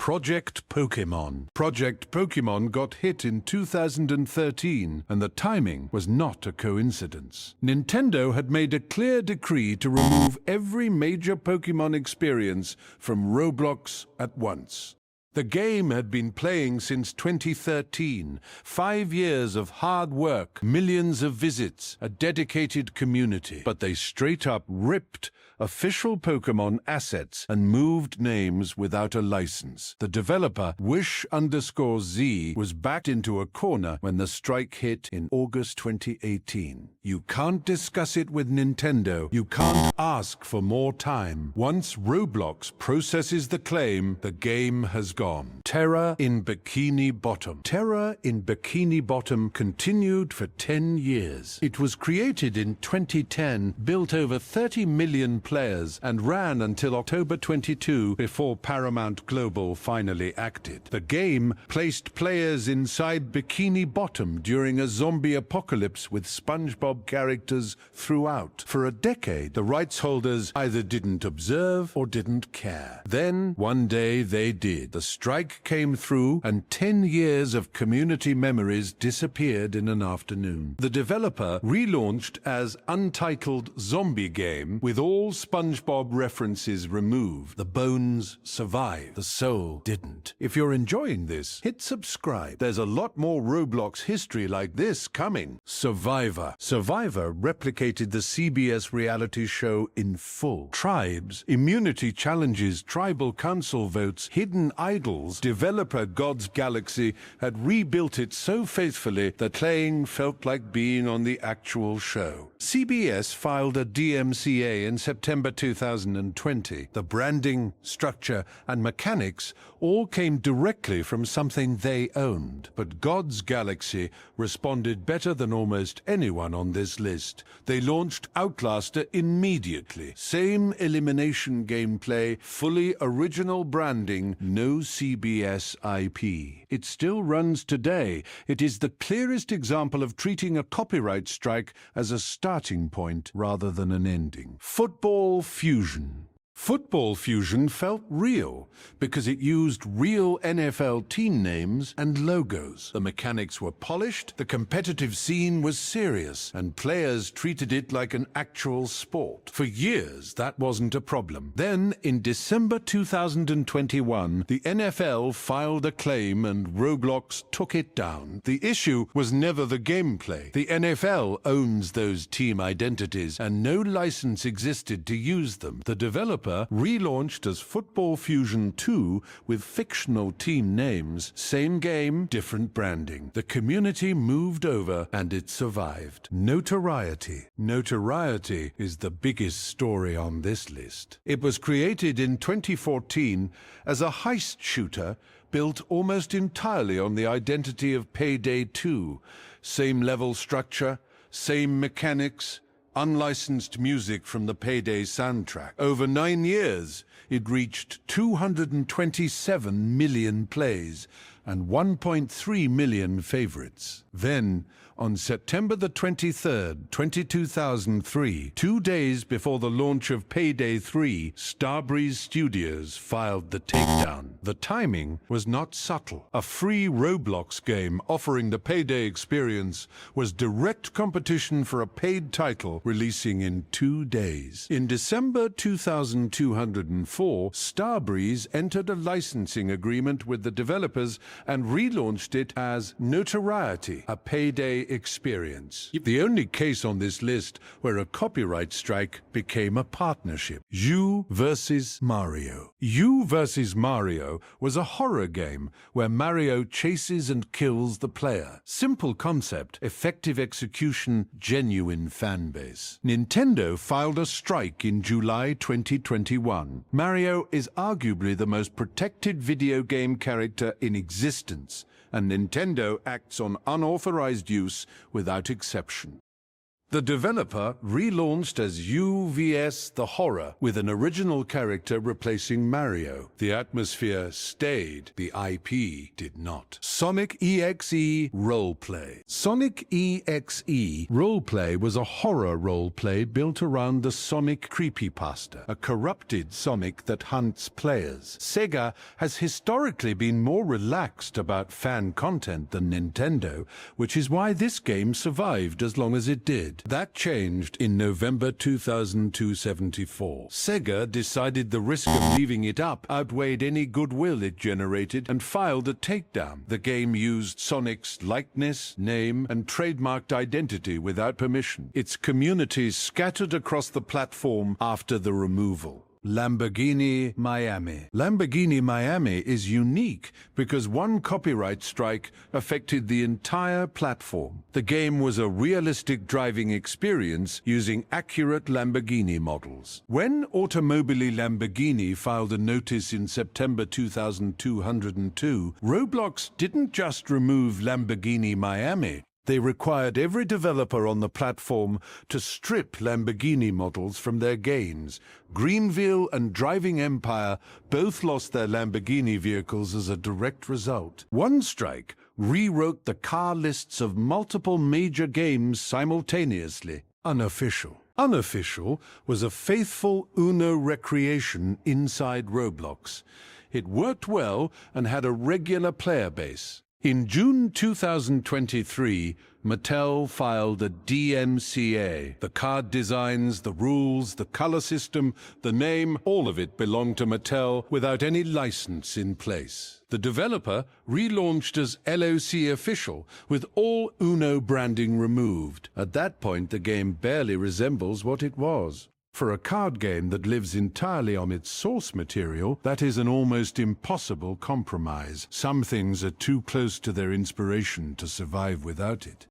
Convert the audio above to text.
Project Pokemon. Project Pokemon got hit in 2013, and the timing was not a coincidence. Nintendo had made a clear decree to remove every major Pokemon experience from Roblox at once. The game had been playing since 2013, 5 years of hard work, millions of visits, a dedicated community. But they straight up ripped official Pokemon assets and moved names without a license. The developer, Wish_Z, was backed into a corner when the strike hit in August 2018. You can't discuss it with Nintendo. You can't ask for more time. Once Roblox processes the claim, the game has gone. Terror in Bikini Bottom. Terror in Bikini Bottom continued for 10 years. It was created in 2010, built over 30 million players, and ran until October 22 before Paramount Global finally acted. The game placed players inside Bikini Bottom during a zombie apocalypse with SpongeBob characters throughout. For a decade, the rights holders either didn't observe or didn't care. Then, one day, they did. The strike came through, and 10 years of community memories disappeared in an afternoon. The developer relaunched as Untitled Zombie Game, with all SpongeBob references removed. The bones survived, the soul didn't. If you're enjoying this, hit subscribe. There's a lot more Roblox history like this coming. Survivor. Survivor replicated the CBS reality show in full. Tribes, immunity challenges, tribal council votes, hidden idols. Developer God's Galaxy had rebuilt it so faithfully that playing felt like being on the actual show. CBS filed a DMCA in September 2020. The branding, structure, and mechanics all came directly from something they owned. But God's Galaxy responded better than almost anyone on this list. They launched Outlaster immediately. Same elimination gameplay, fully original branding, no CBS IP. It still runs today. It is the clearest example of treating a copyright strike as a starting point rather than an ending. Football Fusion. Football Fusion felt real because it used real NFL team names and logos. The mechanics were polished, the competitive scene was serious, and players treated it like an actual sport. For years, that wasn't a problem. Then, in December 2021, the NFL filed a claim and Roblox took it down. The issue was never the gameplay. The NFL owns those team identities, and no license existed to use them. The developer relaunched as Football Fusion 2 with fictional team names, same game, different branding. The community moved over and it survived. Notoriety. Notoriety is the biggest story on this list. It was created in 2014 as a heist shooter built almost entirely on the identity of Payday 2. Same level structure, same mechanics, unlicensed music from the Payday soundtrack. Over 9 years, it reached 227 million plays and 1.3 million favorites. Then, on September the 23rd, 2003, 2 days before the launch of Payday 3, Starbreeze Studios filed the takedown. The timing was not subtle. A free Roblox game offering the Payday experience was direct competition for a paid title releasing in 2 days. In December 2204, Starbreeze entered a licensing agreement with the developers and relaunched it as Notoriety, a Payday experience. The only case on this list where a copyright strike became a partnership. You vs. Mario. You vs. Mario was a horror game where Mario chases and kills the player. Simple concept, effective execution, genuine fan base. Nintendo filed a strike in July 2021. Mario is arguably the most protected video game character in existence, and Nintendo acts on unauthorized use without exception. The developer relaunched as UVS The Horror, with an original character replacing Mario. The atmosphere stayed, the IP did not. Sonic.exe Roleplay. Sonic.exe Roleplay was a horror roleplay built around the Sonic creepypasta, a corrupted Sonic that hunts players. Sega has historically been more relaxed about fan content than Nintendo, which is why this game survived as long as it did. That changed in November 2074. Sega decided the risk of leaving it up outweighed any goodwill it generated and filed a takedown. The game used Sonic's likeness, name, and trademarked identity without permission. Its communities scattered across the platform after the removal. Lamborghini Miami. Lamborghini Miami is unique because one copyright strike affected the entire platform. The game was a realistic driving experience using accurate Lamborghini models. When Automobili Lamborghini filed a notice in September 2202, Roblox didn't just remove Lamborghini Miami. They required every developer on the platform to strip Lamborghini models from their games. Greenville and Driving Empire both lost their Lamborghini vehicles as a direct result. One strike rewrote the car lists of multiple major games simultaneously. UNOfficial. UNOfficial was a faithful UNO recreation inside Roblox. It worked well and had a regular player base. In June 2023, Mattel filed a DMCA. The card designs, the rules, the color system, the name, all of it belonged to Mattel without any license in place. The developer relaunched as UNOfficial, with all UNO branding removed. At that point, the game barely resembles what it was. For a card game that lives entirely on its source material, that is an almost impossible compromise. Some things are too close to their inspiration to survive without it.